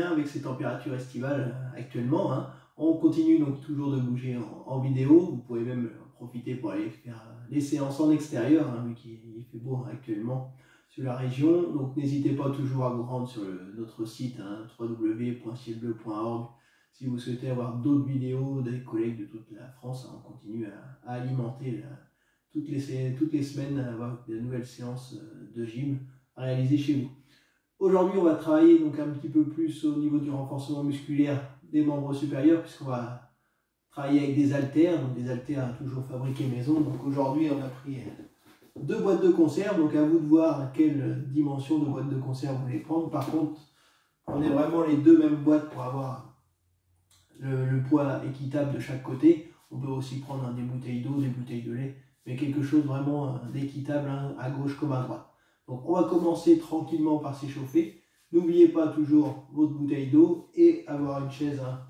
bien avec ces températures estivales actuellement, hein. On continue donc toujours de bouger en vidéo. Vous pouvez même en profiter pour aller faire les séances en extérieur, hein, vu qu'il fait beau actuellement sur la région. Donc n'hésitez pas toujours à vous rendre sur notre site, hein, www.cielbleu.org. Si vous souhaitez avoir d'autres vidéos des collègues de toute la France, hein, on continue à alimenter toutes les semaines, à avoir de nouvelles séances de gym à réaliser chez vous. Aujourd'hui, on va travailler donc un petit peu plus au niveau du renforcement musculaire des membres supérieurs, puisqu'on va travailler avec des haltères, donc des haltères toujours fabriqués maison. Donc aujourd'hui, on a pris 2 boîtes de conserve, donc à vous de voir quelle dimension de boîte de conserve vous voulez prendre. Par contre, prenez vraiment les 2 mêmes boîtes pour avoir le poids équitable de chaque côté. On peut aussi prendre des bouteilles d'eau, des bouteilles de lait, mais quelque chose vraiment d'équitable, hein, à gauche comme à droite. Donc on va commencer tranquillement par s'échauffer. N'oubliez pas toujours votre bouteille d'eau et avoir une chaise, hein,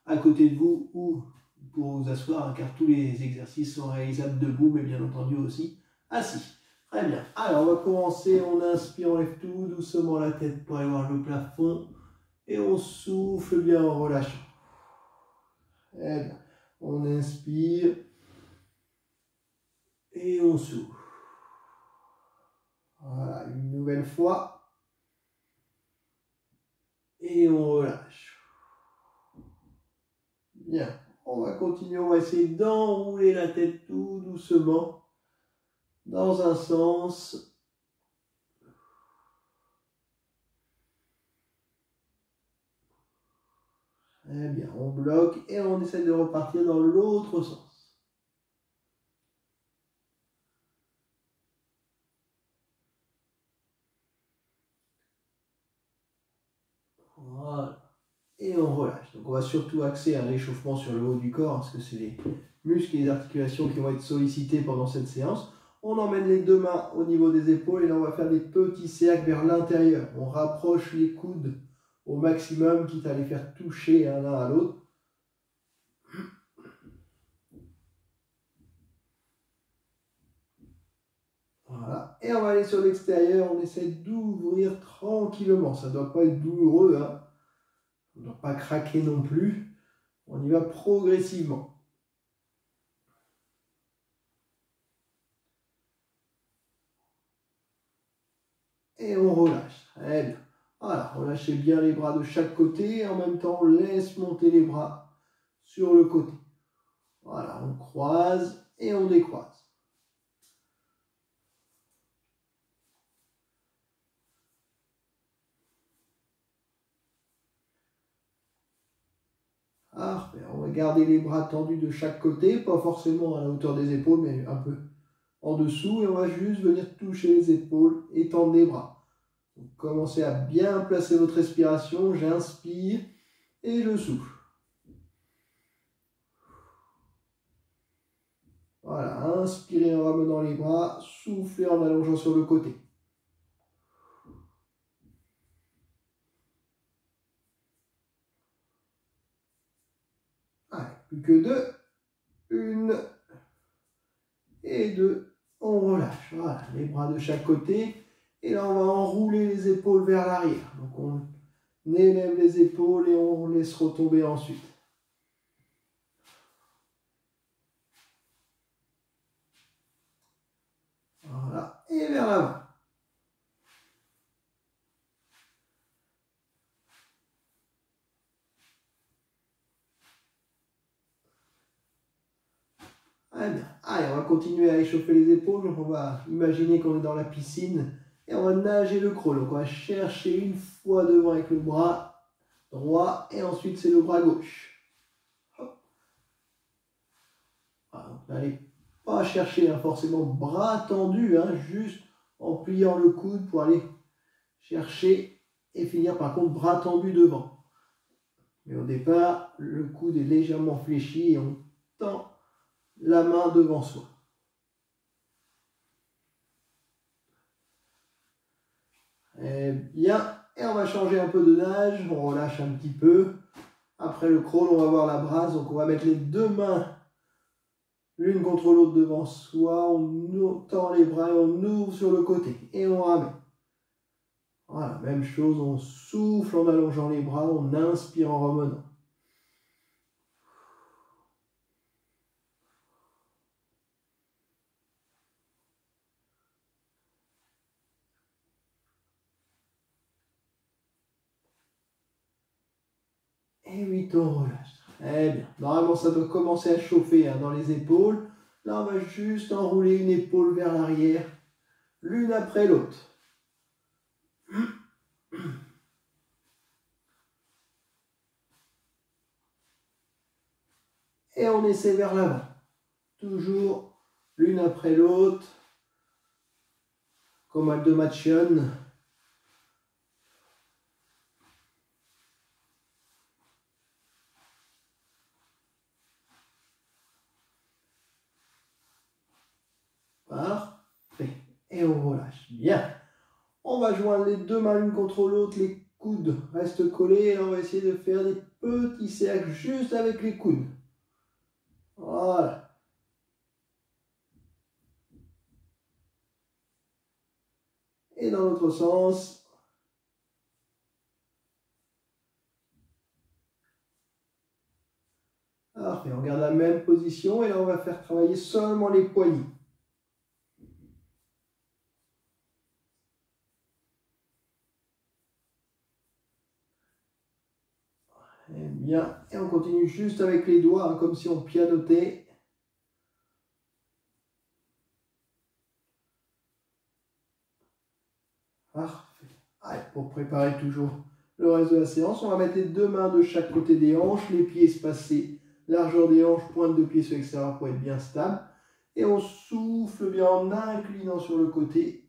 à côté de vous ou pour vous asseoir, hein, car tous les exercices sont réalisables debout, mais bien entendu aussi assis. Très bien. Alors on va commencer, on inspire, on lève tout doucement la tête pour aller voir le plafond et on souffle bien en relâchant. Très bien. On inspire et on souffle. Voilà, une nouvelle fois. Et on relâche. Bien, on va continuer, on va essayer d'enrouler la tête tout doucement dans un sens. Très bien, on bloque et on essaie de repartir dans l'autre sens. Voilà. Et on relâche. Donc on va surtout axer un réchauffement sur le haut du corps, parce que c'est les muscles et les articulations qui vont être sollicités pendant cette séance. On emmène les 2 mains au niveau des épaules et là on va faire des petits cercles vers l'intérieur. On rapproche les coudes au maximum, quitte à les faire toucher l'un à l'autre. Voilà. Et on va aller sur l'extérieur, on essaie d'ouvrir tranquillement. Ça ne doit pas être douloureux, hein. On ne doit pas craquer non plus. On y va progressivement. Et on relâche. Très bien. Voilà, relâchez bien les bras de chaque côté. Et en même temps, on laisse monter les bras sur le côté. Voilà, on croise et on décroise. Parfait. On va garder les bras tendus de chaque côté, pas forcément à la hauteur des épaules, mais un peu en dessous. Et on va juste venir toucher les épaules et tendre les bras. Donc, commencez à bien placer votre respiration. J'inspire et je souffle. Voilà, inspirez en ramenant les bras, soufflez en allongeant sur le côté. Allez, plus que 2. 1 et 2. On relâche. Voilà, les bras de chaque côté. Et là, on va enrouler les épaules vers l'arrière. Donc, on élève les épaules et on laisse retomber ensuite. Voilà, et vers l'avant. Très bien. Allez, on va continuer à échauffer les épaules. Donc on va imaginer qu'on est dans la piscine et on va nager le crawl. Donc on va chercher une fois devant avec le bras droit et ensuite c'est le bras gauche. Hop. Voilà, donc n'allez pas chercher forcément bras tendus, juste en pliant le coude pour aller chercher et finir par contre bras tendus devant. Mais au départ, le coude est légèrement fléchi et on tend la main devant soi. Et bien, et on va changer un peu de nage, on relâche un petit peu. Après le crawl, on va voir la brasse, donc on va mettre les 2 mains l'une contre l'autre devant soi, on tend les bras et on ouvre sur le côté et on ramène. Voilà, même chose, on souffle en allongeant les bras, on inspire en remenant. Et 8, on relâche. Très bien. Normalement, ça doit commencer à chauffer dans les épaules. Là, on va juste enrouler une épaule vers l'arrière, l'une après l'autre. Et on essaie vers l'avant. Toujours l'une après l'autre, comme Aldomation. Parfait. Et on relâche. Bien. On va joindre les deux mains l'une contre l'autre, les coudes restent collés. Et on va essayer de faire des petits cercles juste avec les coudes. Voilà. Et dans l'autre sens. Parfait. On garde la même position et là on va faire travailler seulement les poignets. Et bien. Et on continue juste avec les doigts, comme si on pianotait. Parfait. Allez, pour préparer toujours le reste de la séance, on va mettre les deux mains de chaque côté des hanches, les pieds espacés, largeur des hanches, pointe de pied sur l'extérieur pour être bien stable. Et on souffle bien en inclinant sur le côté,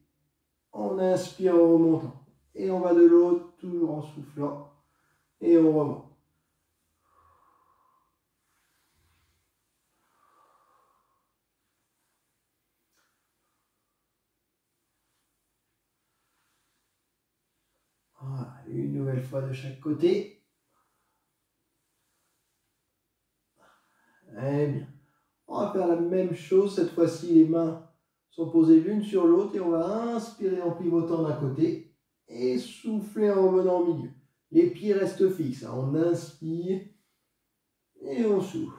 on inspire en remontant. Et on va de l'autre, toujours en soufflant, et on remonte. Voilà, une nouvelle fois de chaque côté. Très bien. On va faire la même chose, cette fois-ci les mains sont posées l'une sur l'autre et on va inspirer en pivotant d'un côté et souffler en revenant au milieu. Les pieds restent fixes, on inspire et on souffle.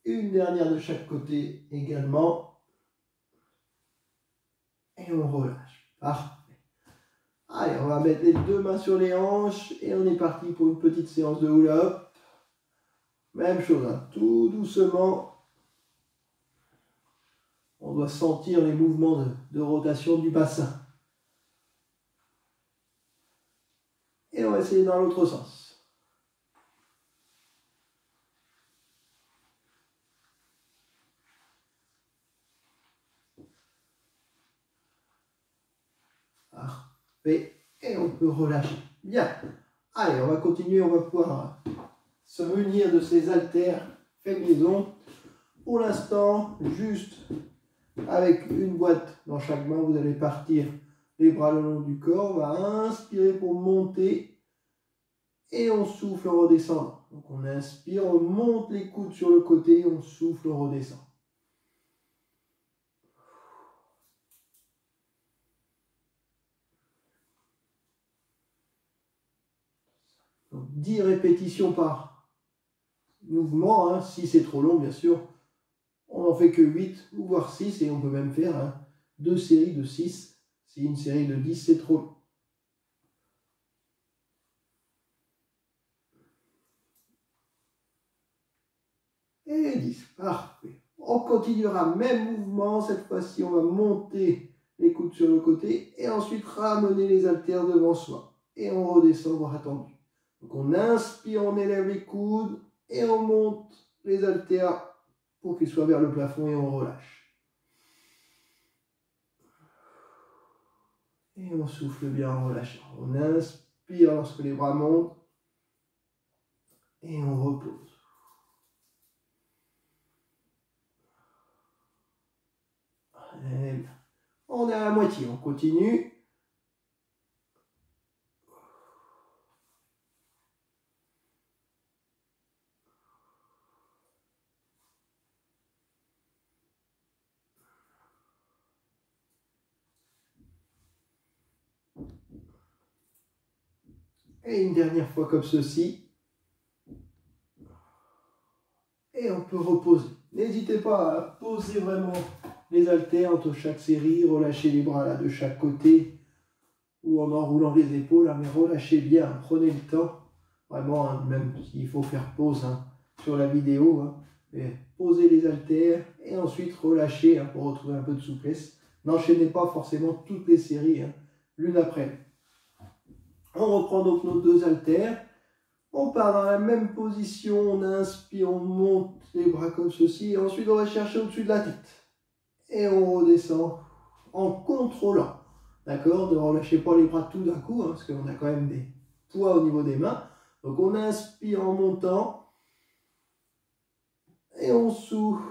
Une dernière de chaque côté également. Et on relâche. Parfait. Allez, on va mettre les deux mains sur les hanches et on est parti pour une petite séance de hula-hoop. Même chose, tout doucement. On doit sentir les mouvements de rotation du bassin. Et on va essayer dans l'autre sens. Parfait. Et on peut relâcher. Bien. Allez, on va continuer. On va pouvoir se munir de ces haltères fait maison. Pour l'instant, juste avec une boîte dans chaque main, vous allez partir les bras le long du corps. On va inspirer pour monter. Et on souffle en redescendant. Donc on inspire, on monte les coudes sur le côté, on souffle, on redescend. Donc 10 répétitions par mouvement. Si c'est trop long, bien sûr, on n'en fait que 8 ou voire 6 et on peut même faire 2 séries de 6. Si une série de 10, c'est trop long. Et 10, parfait. On continuera même mouvement. Cette fois-ci, on va monter les coudes sur le côté et ensuite ramener les haltères devant soi. Et on redescend bras tendus. Donc on inspire, on élève les coudes et on monte les haltères pour qu'ils soient vers le plafond et on relâche. Et on souffle bien en relâchant. On inspire lorsque les bras montent et on repose. Et on est à la moitié, on continue. Et une dernière fois comme ceci. Et on peut reposer. N'hésitez pas à poser vraiment les haltères entre chaque série, relâchez les bras là de chaque côté ou en enroulant les épaules, hein, mais relâchez bien, prenez le temps. Vraiment, hein, même s'il faut faire pause hein, sur la vidéo, hein, mais posez les haltères et ensuite relâchez hein, pour retrouver un peu de souplesse. N'enchaînez pas forcément toutes les séries, hein, l'une après l'autre. On reprend donc nos deux haltères. On part dans la même position, on inspire, on monte les bras comme ceci. Et ensuite, on va chercher au-dessus de la tête. Et on redescend en contrôlant. D'accord? Ne relâchez pas les bras tout d'un coup, hein, parce qu'on a quand même des poids au niveau des mains. Donc on inspire en montant. Et on souffle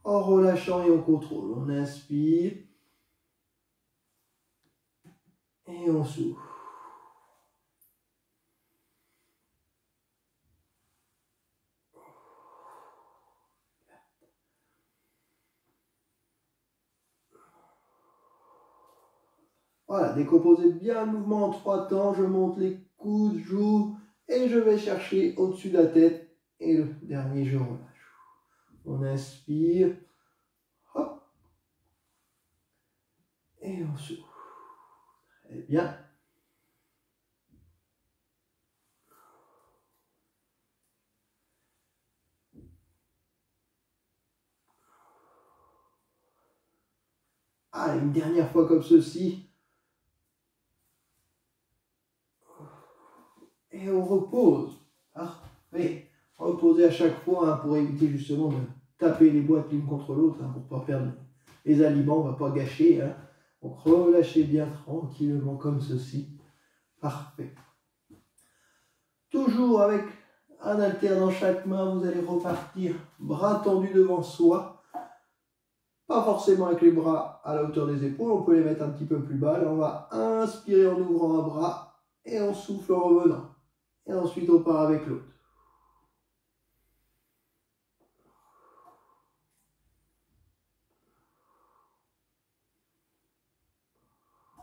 en relâchant et on contrôle. On inspire. Et on souffle. Voilà, décomposez bien le mouvement en 3 temps. Je monte les coudes, j'ouvre et je vais chercher au-dessus de la tête. Et le dernier, je relâche. On inspire. Hop. Et on souffle. Très bien. Allez, une dernière fois comme ceci. Et on repose. Parfait. Reposez à chaque fois hein, pour éviter justement de taper les boîtes l'une contre l'autre, hein, pour ne pas perdre les aliments, on ne va pas gâcher. Hein. Donc relâchez bien tranquillement comme ceci. Parfait. Toujours avec un haltère dans chaque main, vous allez repartir bras tendus devant soi. Pas forcément avec les bras à la hauteur des épaules, on peut les mettre un petit peu plus bas. Là, on va inspirer en ouvrant un bras et on souffle en revenant. Et ensuite, on part avec l'autre.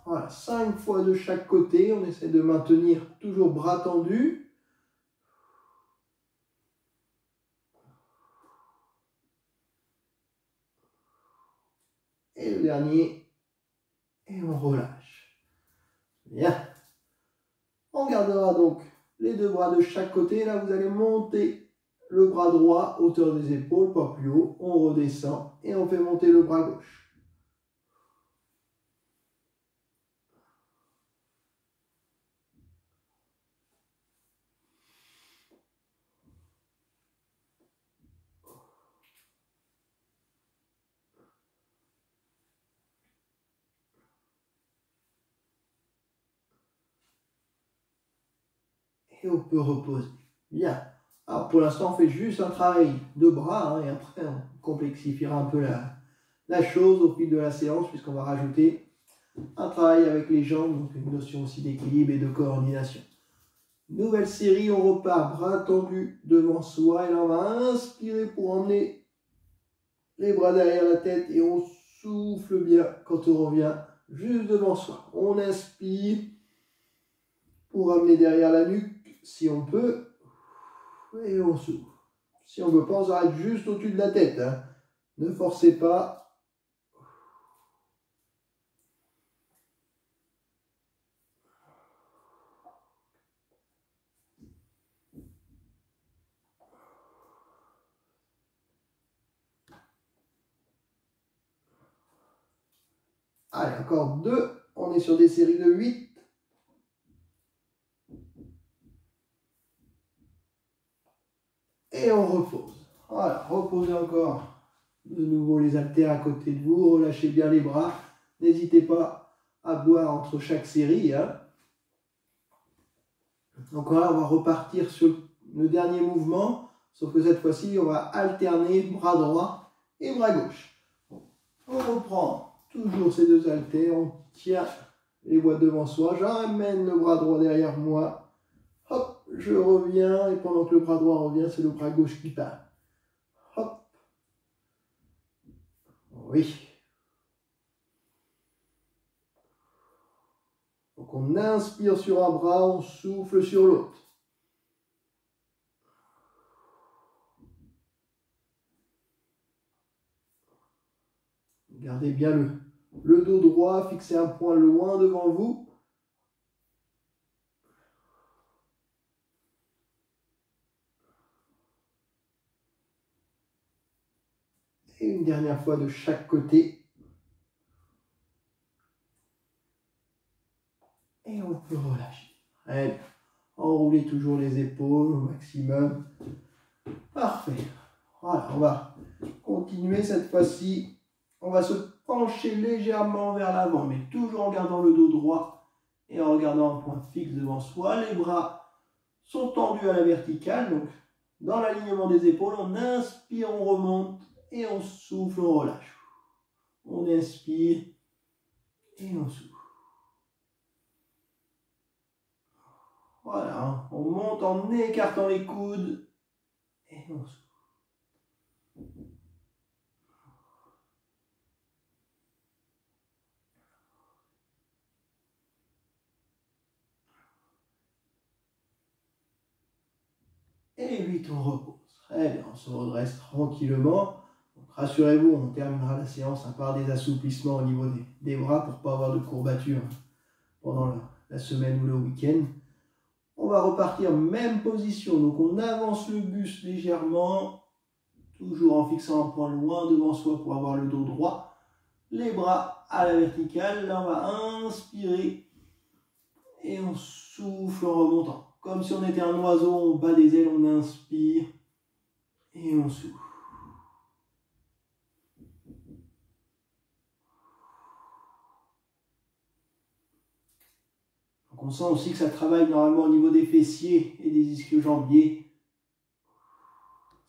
Voilà, 5 fois de chaque côté. On essaie de maintenir toujours bras tendus. Et le dernier. Et on relâche. Bien. On gardera donc les deux bras de chaque côté. Là, vous allez monter le bras droit, hauteur des épaules, pas plus haut. On redescend et on fait monter le bras gauche. Et on peut reposer. Bien. Alors pour l'instant, on fait juste un travail de bras hein, et après on complexifiera un peu la chose au fil de la séance puisqu'on va rajouter un travail avec les jambes, donc une notion aussi d'équilibre et de coordination. Nouvelle série, on repart bras tendus devant soi et là on va inspirer pour emmener les bras derrière la tête et on souffle bien quand on revient juste devant soi. On inspire pour amener derrière la nuque si on peut et on souffle. Si on ne veut pas, on s'arrête juste au-dessus de la tête. Hein. Ne forcez pas. Allez, encore 2. On est sur des séries de 8. Et on repose. Voilà, reposez encore de nouveau les haltères à côté de vous. Relâchez bien les bras. N'hésitez pas à boire entre chaque série. Hein. Donc là, on va repartir sur le dernier mouvement. Sauf que cette fois-ci, on va alterner bras droit et bras gauche. On reprend toujours ces deux haltères. On tient les boîtes devant soi. J'amène le bras droit derrière moi. Hop, je reviens. Et pendant que le bras droit revient, c'est le bras gauche qui part. Hop. Oui. Donc on inspire sur un bras, on souffle sur l'autre. Gardez bien le dos droit, fixez un point loin devant vous. Et une dernière fois de chaque côté. Et on peut relâcher. Allez, enroulez toujours les épaules au maximum. Parfait. Voilà, on va continuer cette fois-ci. On va se pencher légèrement vers l'avant, mais toujours en gardant le dos droit et en regardant un point fixe devant soi. Les bras sont tendus à la verticale, donc dans l'alignement des épaules, on inspire, on remonte et on souffle, on relâche. On inspire et on souffle. Voilà, on monte en écartant les coudes et on souffle. Et 8, on repose. Très bien, on se redresse tranquillement. Rassurez-vous, on terminera la séance par des assouplissements au niveau des bras pour ne pas avoir de courbatures pendant la semaine ou le week-end. On va repartir même position. Donc on avance le buste légèrement, toujours en fixant un point loin devant soi pour avoir le dos droit. Les bras à la verticale. Là, on va inspirer et on souffle en remontant. Comme si on était un oiseau, on bat des ailes, on inspire et on souffle. Donc on sent aussi que ça travaille normalement au niveau des fessiers et des ischio-jambiers.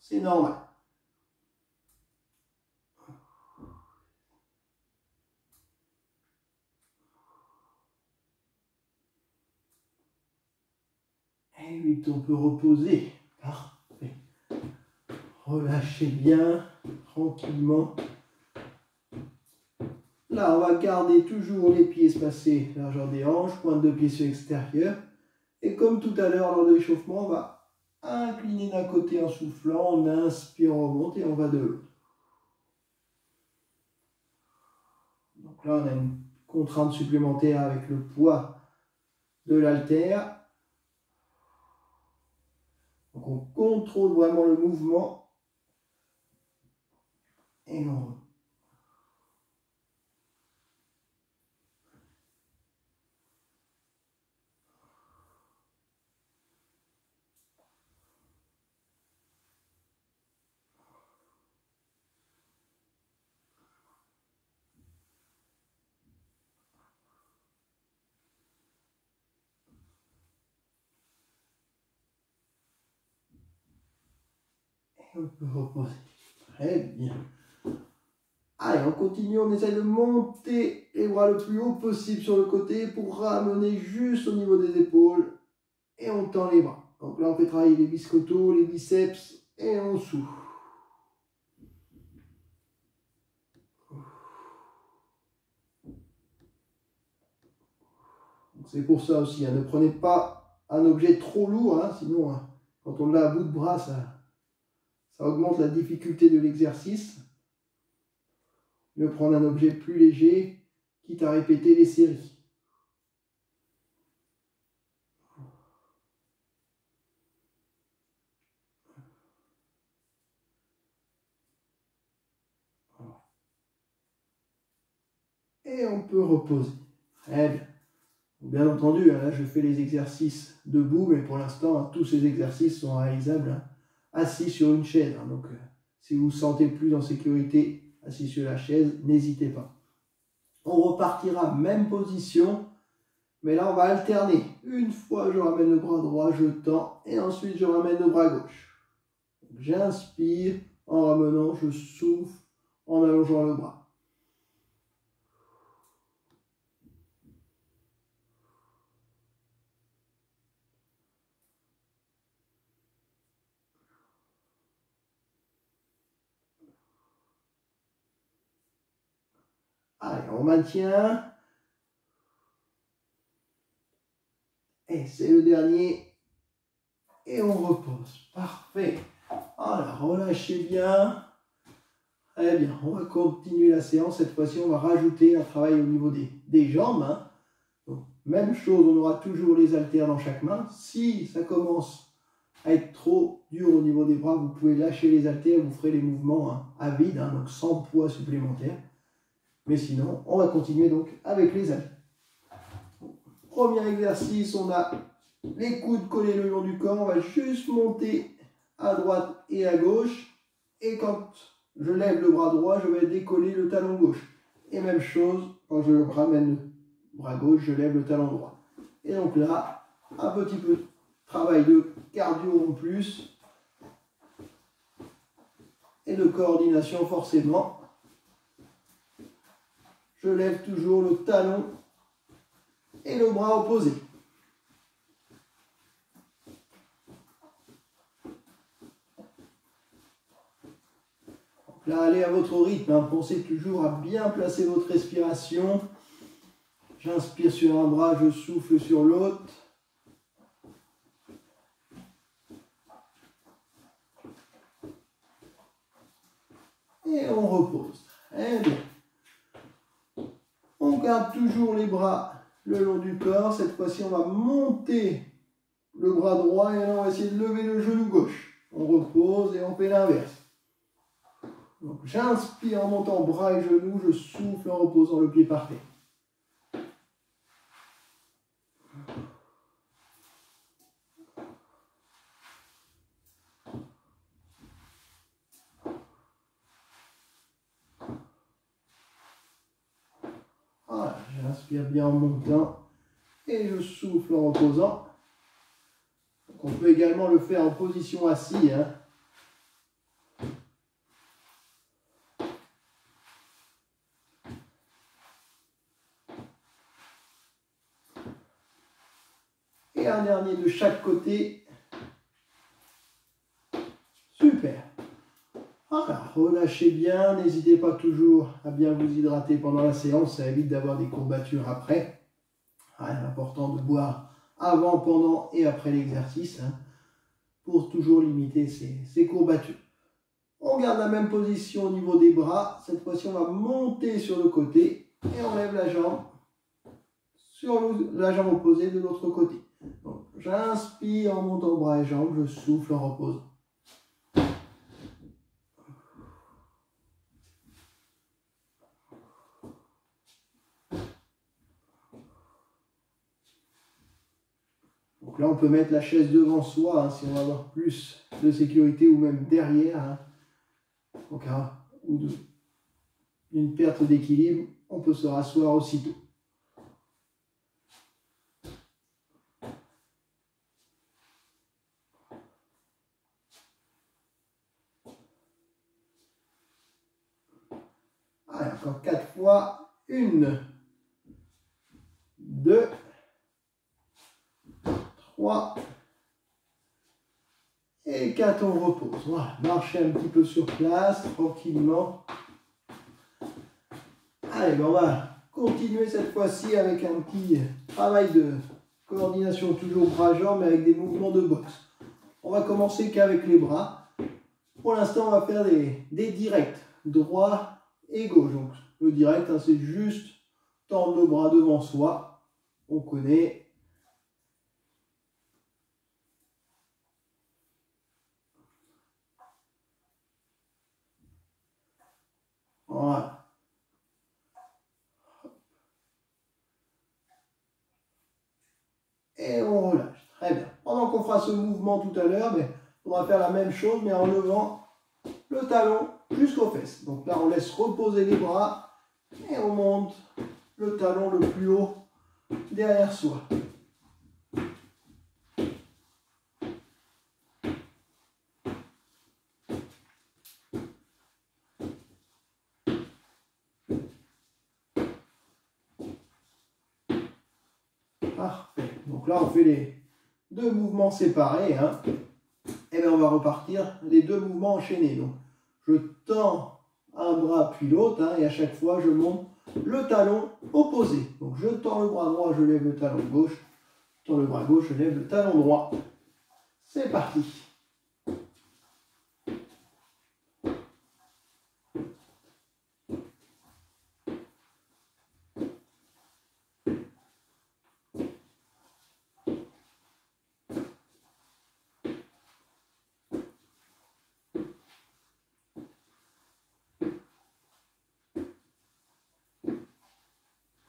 C'est normal. Et 8, on peut reposer. Parfait. Relâchez bien, tranquillement. Là, on va garder toujours les pieds espacés, largeur des hanches, pointe de pied sur l'extérieur. Et comme tout à l'heure, lors de l'échauffement, on va incliner d'un côté en soufflant, on inspire, on remonte et on va de l'autre. Donc là, on a une contrainte supplémentaire avec le poids de l'haltère. Donc on contrôle vraiment le mouvement et on remonte. On peut reposer. Très bien. Allez, on continue, on essaie de monter les bras le plus haut possible sur le côté pour ramener juste au niveau des épaules. Et on tend les bras. Donc là, on fait travailler les biscottos, les biceps et on souffle. C'est pour ça aussi, hein, ne prenez pas un objet trop lourd, hein, sinon quand on l'a à bout de bras, ça augmente la difficulté de l'exercice. Mieux prendre un objet plus léger, quitte à répéter les séries. Et on peut reposer. Très bien. Bien entendu, là je fais les exercices debout, mais pour l'instant, tous ces exercices sont réalisables assis sur une chaise. Donc, si vous vous sentez plus en sécurité assis sur la chaise, n'hésitez pas. On repartira même position, mais là on va alterner. Une fois je ramène le bras droit, je tends, et ensuite je ramène le bras gauche. J'inspire en ramenant, je souffle en allongeant le bras. Allez, on maintient. Et c'est le dernier. Et on repose. Parfait. Voilà, relâchez bien. Très bien, on va continuer la séance. Cette fois-ci, on va rajouter un travail au niveau des jambes. Hein. Donc, même chose, on aura toujours les haltères dans chaque main. Si ça commence à être trop dur au niveau des bras, vous pouvez lâcher les haltères, vous ferez les mouvements hein, à vide, hein, donc sans poids supplémentaire. Mais sinon, on va continuer donc avec les haltères. Premier exercice, on a les coudes collés le long du corps. On va juste monter à droite et à gauche. Et quand je lève le bras droit, je vais décoller le talon gauche. Et même chose, quand je ramène le bras gauche, je lève le talon droit. Et donc là, un petit peu de travail de cardio en plus. Et de coordination forcément. Je lève toujours le talon et le bras opposé. Là, allez à votre rythme, hein. Pensez toujours à bien placer votre respiration. J'inspire sur un bras, je souffle sur l'autre. Et on repose. Très bien. On garde toujours les bras le long du corps. Cette fois-ci, on va monter le bras droit et là, on va essayer de lever le genou gauche. On repose et on fait l'inverse. Donc j'inspire en montant bras et genoux, je souffle en reposant le pied par terre. Voilà, j'inspire bien en montant et je souffle en reposant. Donc on peut également le faire en position assise. Hein. Et un dernier de chaque côté. Super. Voilà, relâchez bien, n'hésitez pas toujours à bien vous hydrater pendant la séance, ça évite d'avoir des courbatures après. C'est important de boire avant, pendant et après l'exercice hein, pour toujours limiter ces courbatures. On garde la même position au niveau des bras, cette fois-ci on va monter sur le côté et on lève la jambe sur la jambe opposée de l'autre côté. J'inspire en montant bras et jambes, je souffle en reposant. Donc là, on peut mettre la chaise devant soi hein, si on va avoir plus de sécurité ou même derrière. Hein. En cas d'une perte d'équilibre, on peut se rasseoir aussitôt. Allez, encore 4 fois. 1, 2, 3 et 4, on repose. Voilà, marchez un petit peu sur place, tranquillement. Allez, ben on va continuer cette fois-ci avec un petit travail de coordination, toujours bras-jambes, mais avec des mouvements de boxe. On va commencer qu'avec les bras. Pour l'instant, on va faire des directs, droit et gauche. Donc, le direct, hein, c'est juste tendre le bras devant soi. On connaît. Voilà. Et on relâche. Très bien. Pendant qu'on fera ce mouvement tout à l'heure, on va faire la même chose, mais en levant le talon jusqu'aux fesses. Donc là, on laisse reposer les bras et on monte le talon le plus haut derrière soi. Parfait. Donc là, on fait les deux mouvements séparés. Hein. Et bien, on va repartir les deux mouvements enchaînés. Donc, je tends un bras puis l'autre, hein, et à chaque fois, je monte le talon opposé. Donc, je tends le bras droit, je lève le talon gauche. Dans le bras gauche, je lève le talon droit. C'est parti.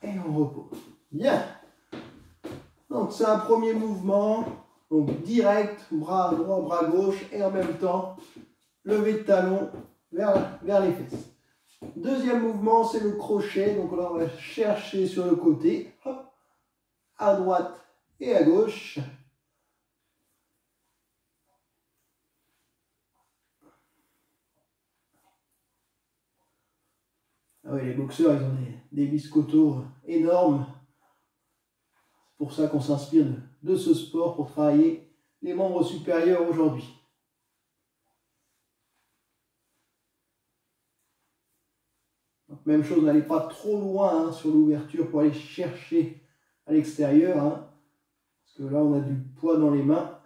Et on repose. Bien. Donc c'est un premier mouvement. Donc direct, bras droit, bras gauche. Et en même temps, lever de talon vers les fesses. Deuxième mouvement, c'est le crochet. Donc là, on va chercher sur le côté. Hop, à droite et à gauche. Ah oui, les boxeurs, ils ont des biscottos énormes. C'est pour ça qu'on s'inspire de ce sport pour travailler les membres supérieurs aujourd'hui. Même chose, n'allez pas trop loin sur l'ouverture pour aller chercher à l'extérieur. Parce que là, on a du poids dans les mains.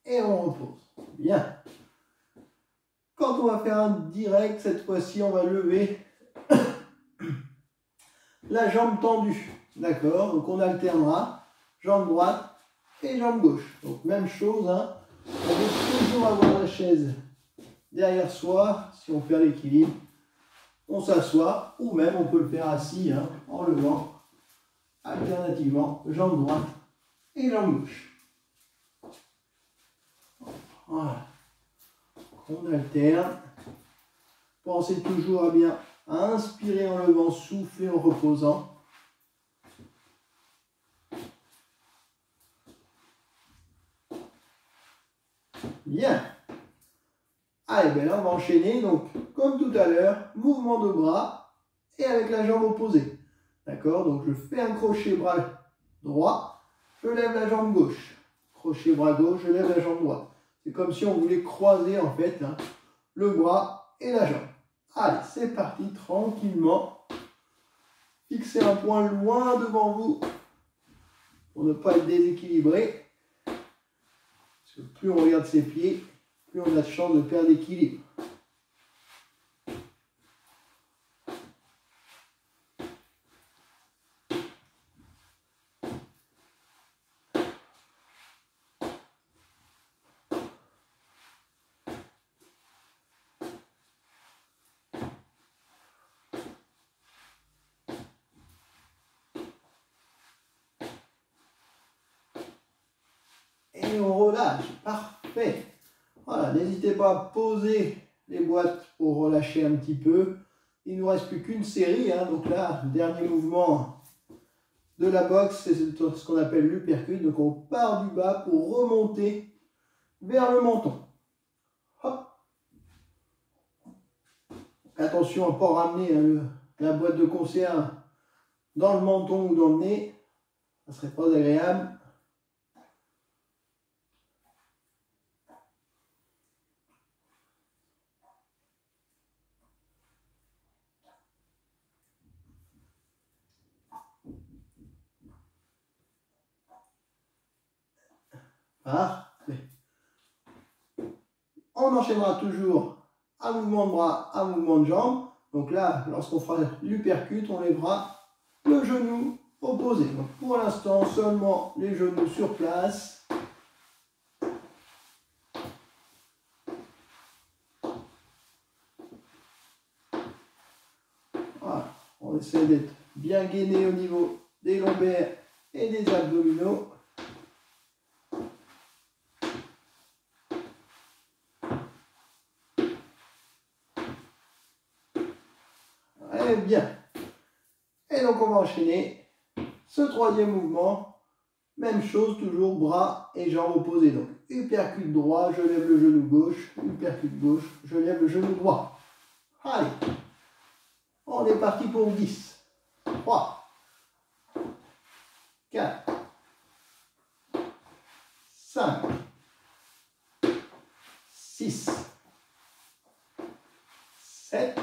Et on repose. Bien. Quand on va faire un direct, cette fois-ci, on va lever la jambe tendue. D'accord? Donc on alternera jambe droite et jambe gauche. Donc même chose. On veut toujours avoir la chaise derrière soi. Si on perd l'équilibre, on s'assoit. Ou même on peut le faire assis en levant alternativement jambe droite et jambe gauche. Voilà. On alterne. Pensez toujours à bien inspirer en levant, souffler en reposant. Bien. Allez, ben là on va enchaîner. Donc, comme tout à l'heure, mouvement de bras et avec la jambe opposée. D'accord? Donc je fais un crochet bras droit, je lève la jambe gauche. Crochet bras gauche, je lève la jambe droite. C'est comme si on voulait croiser en fait le bras et la jambe. Allez, c'est parti, tranquillement. Fixez un point loin devant vous pour ne pas être déséquilibré. Parce que plus on regarde ses pieds, plus on a de chance de perdre l'équilibre. Et on relâche. Parfait. Voilà, n'hésitez pas à poser les boîtes pour relâcher un petit peu. Il ne nous reste plus qu'une série. Donc là, le dernier mouvement de la boxe, c'est ce qu'on appelle l'uppercut. Donc on part du bas pour remonter vers le menton. Hop. Attention à ne pas ramener la boîte de conserve dans le menton ou dans le nez. Ça serait pas agréable. Parfait. On enchaînera toujours un mouvement de bras, un mouvement de jambe. Donc là, lorsqu'on fera l'uppercut, on lèvera le genou opposé. Donc pour l'instant, seulement les genoux sur place. Voilà. On essaie d'être bien gainé au niveau des lombaires et des abdominaux. Très bien. Et donc on va enchaîner ce troisième mouvement. Même chose, toujours bras et jambes opposées. Donc uppercut droit, je lève le genou gauche. Uppercut gauche, je lève le genou droit. Allez. On est parti pour 10. 3, 4, 5, 6, 7,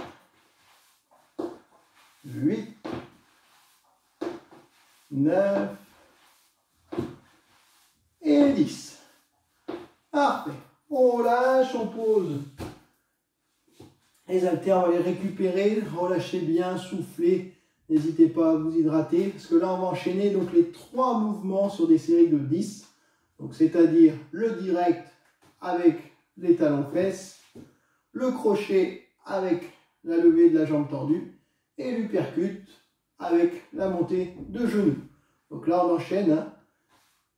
8, 9, relâche, on pose les haltères, on va les récupérer, relâchez bien, soufflez, n'hésitez pas à vous hydrater, parce que là on va enchaîner donc les 3 mouvements sur des séries de 10, donc c'est-à-dire le direct avec les talons-fesses, le crochet avec la levée de la jambe tendue, et l'uppercut avec la montée de genoux. Donc là on enchaîne, hein,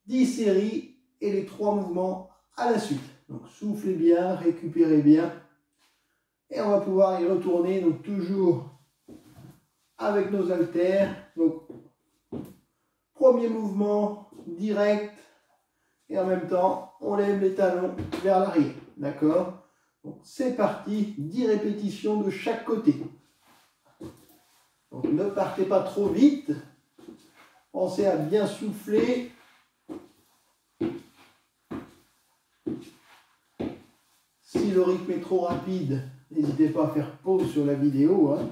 10 séries et les 3 mouvements à la suite. Donc soufflez bien, récupérez bien. Et on va pouvoir y retourner, donc toujours avec nos haltères. Donc premier mouvement direct et en même temps on lève les talons vers l'arrière. D'accord? Donc c'est parti, 10 répétitions de chaque côté. Donc ne partez pas trop vite. Pensez à bien souffler. Si le rythme est trop rapide, n'hésitez pas à faire pause sur la vidéo. Hein.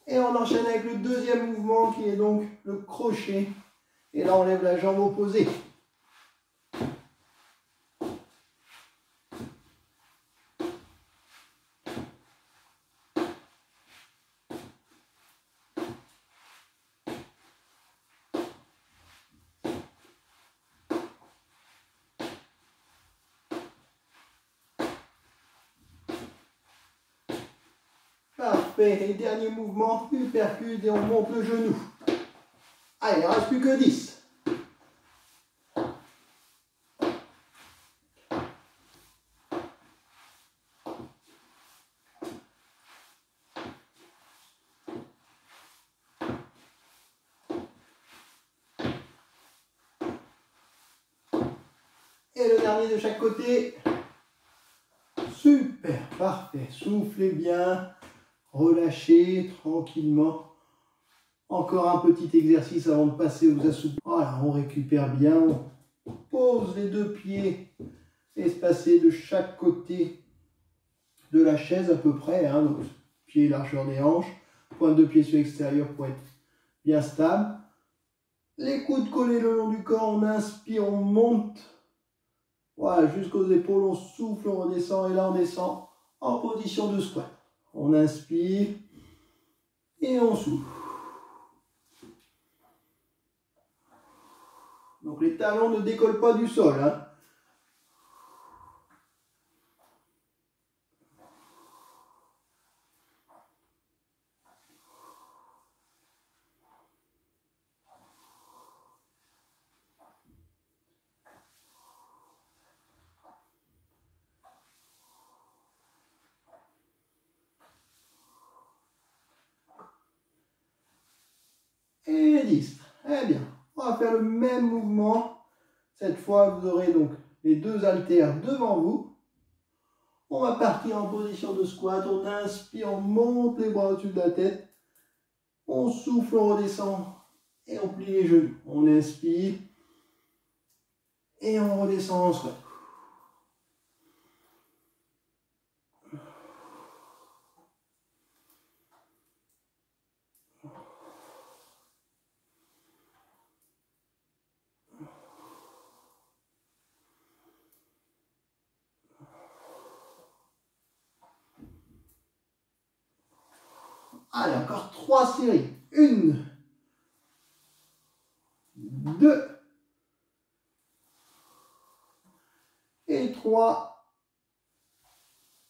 Et on enchaîne avec le deuxième mouvement qui est donc le crochet. Et là on lève la jambe opposée. Parfait, et dernier mouvement, uppercut et on monte le genou. Allez, il ne reste plus que 10. Et le dernier de chaque côté. Super, parfait. Soufflez bien, relâchez tranquillement. Encore un petit exercice avant de passer aux assouplissements. Voilà, on récupère bien. On pose les 2 pieds espacés de chaque côté de la chaise à peu près. Hein, donc, pied largeur des hanches. Pointe de pied sur l'extérieur pour être bien stable. Les coudes collés le long du corps. On inspire, on monte. Voilà, jusqu'aux épaules, on souffle, on redescend et là on descend en position de squat. On inspire et on souffle. Donc les talons ne décollent pas du sol. Hein. Et 10. Eh bien, on va faire le même mouvement. Cette fois, vous aurez donc les 2 haltères devant vous. On va partir en position de squat. On inspire, on monte les bras au-dessus de la tête. On souffle, on redescend et on plie les genoux. On inspire et on redescend en squat. Allez, encore 3 séries. 1, 2 et 3.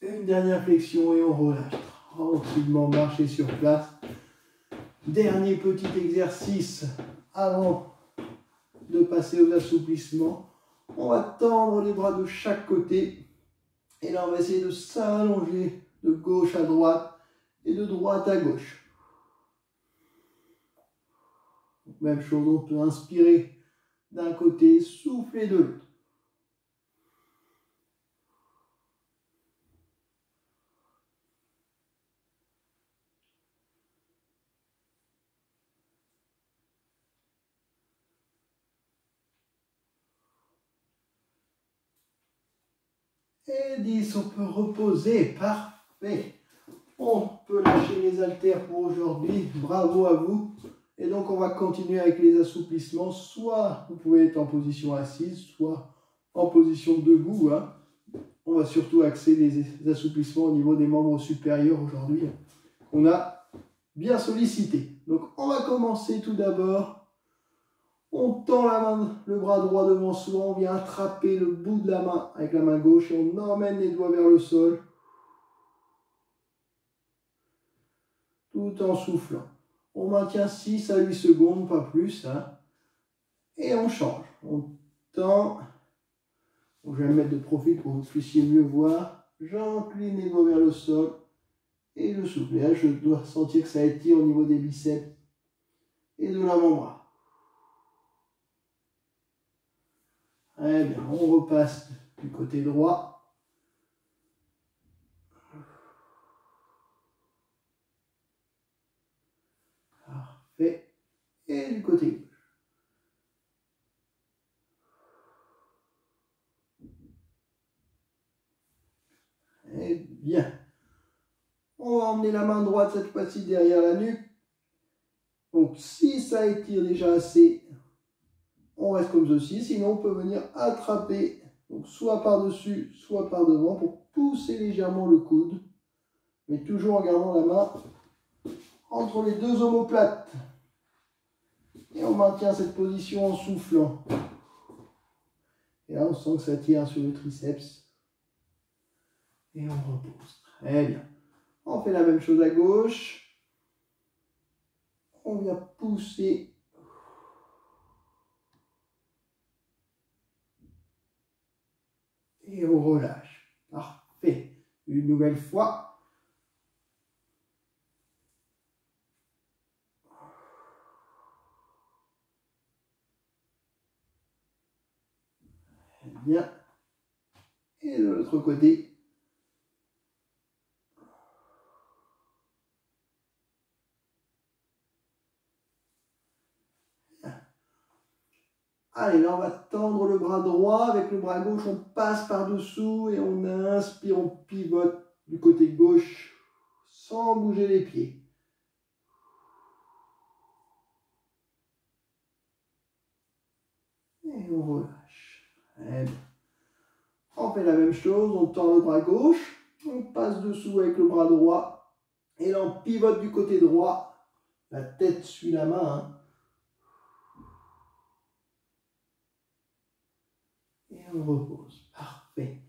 Une dernière flexion et on relâche. Tranquillement marcher sur place. Dernier petit exercice avant de passer aux assouplissements. On va tendre les bras de chaque côté. Et là, on va essayer de s'allonger de gauche à droite et de droite à gauche. Même chose, on peut inspirer d'un côté, souffler de l'autre. Et 10, on peut reposer, parfait. On peut lâcher les haltères pour aujourd'hui, bravo à vous. Et donc on va continuer avec les assouplissements. Soit vous pouvez être en position assise, soit en position debout. Hein. On va surtout axer les assouplissements au niveau des membres supérieurs aujourd'hui. On a bien sollicité. Donc on va commencer tout d'abord. On tend la main, le bras droit devant soi, on vient attraper le bout de la main avec la main gauche et on emmène les doigts vers le sol. Tout en soufflant. On maintient 6 à 8 secondes, pas plus. Hein. Et on change. On tend. Je vais me mettre de profil pour que vous puissiez mieux voir. J'incline les doigts vers le sol. Et je souffle. Et là, je dois sentir que ça étire au niveau des biceps et de l'avant-bras. Très bien. On repasse du côté droit. Parfait. Et du côté gauche. Et bien. On va emmener la main droite cette fois-ci derrière la nuque. Donc si ça étire déjà assez, on reste comme ceci. Sinon on peut venir attraper, donc soit par-dessus, soit par-devant pour pousser légèrement le coude. Mais toujours en gardant la main entre les deux omoplates. Et on maintient cette position en soufflant. Et là on sent que ça tire sur le triceps. Et on repose. Très bien. On fait la même chose à gauche. On vient pousser. Et on relâche. Parfait. Une nouvelle fois. Bien. Et de l'autre côté. Allez, là on va tendre le bras droit, avec le bras gauche on passe par-dessous et on inspire, on pivote du côté gauche sans bouger les pieds. Et on relâche. Très bien. On fait la même chose, on tend le bras gauche, on passe dessous avec le bras droit et là on pivote du côté droit, la tête suit la main. Hein. Et on repose. Parfait.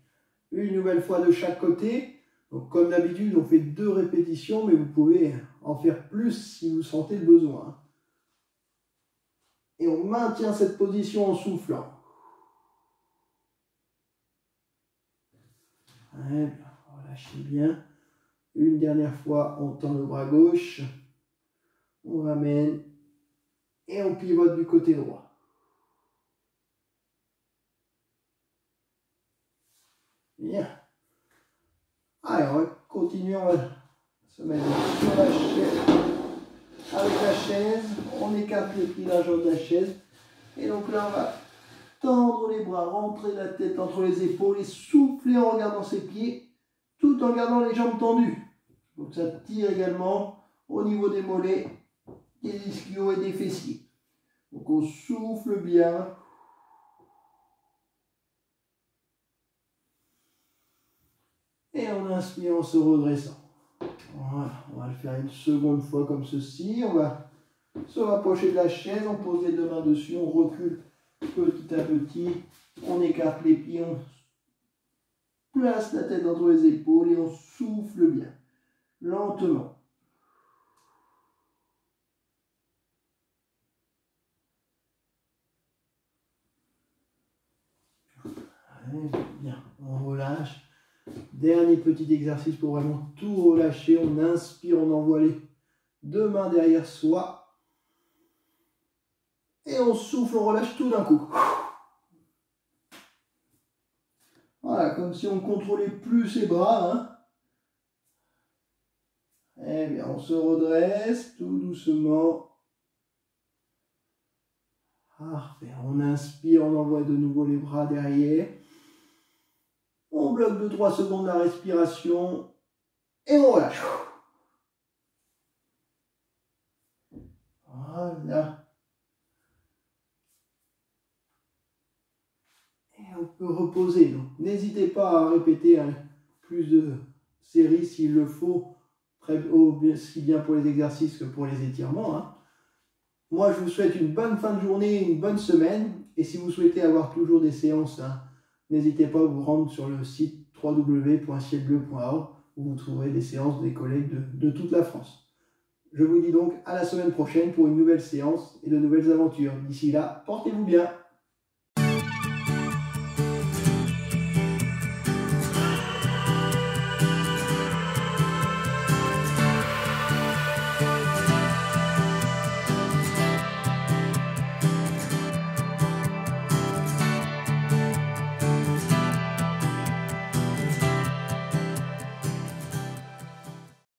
Une nouvelle fois de chaque côté. Donc, comme d'habitude, on fait 2 répétitions, mais vous pouvez en faire plus si vous sentez le besoin. Et on maintient cette position en soufflant. Très bien. Relâchez bien. Une dernière fois, on tend le bras gauche. On ramène. Et on pivote du côté droit. Bien. Allez, on va continuer, on va se mettre sur la chaise. Avec la chaise, on écarte les pieds largeur de la chaise. Et donc là, on va tendre les bras, rentrer la tête entre les épaules et souffler en regardant ses pieds, tout en gardant les jambes tendues. Donc ça tire également au niveau des mollets, des ischios et des fessiers. Donc on souffle bien. Et on inspire en se redressant. Voilà, on va le faire une seconde fois comme ceci. On va se rapprocher de la chaise, on pose les 2 mains dessus, on recule petit à petit, on écarte les pieds, on place la tête entre les épaules et on souffle bien, lentement. Allez, bien, on relâche. Dernier petit exercice pour vraiment tout relâcher. On inspire, on envoie les 2 mains derrière soi. Et on souffle, on relâche tout d'un coup. Voilà, comme si on ne contrôlait plus ses bras. Hein. Eh bien, on se redresse tout doucement. Parfait. On inspire, on envoie de nouveau les bras derrière. On bloque 2-3 secondes la respiration. Et on relâche. Voilà. Et on peut reposer. Donc, n'hésitez pas à répéter plus de séries s'il le faut, aussi bien pour les exercices que pour les étirements. Hein. Moi, je vous souhaite une bonne fin de journée, une bonne semaine. Et si vous souhaitez avoir toujours des séances, hein, n'hésitez pas à vous rendre sur le site www.cielbleu.org où vous trouverez des séances des collègues de toute la France. Je vous dis donc à la semaine prochaine pour une nouvelle séance et de nouvelles aventures. D'ici là, portez-vous bien.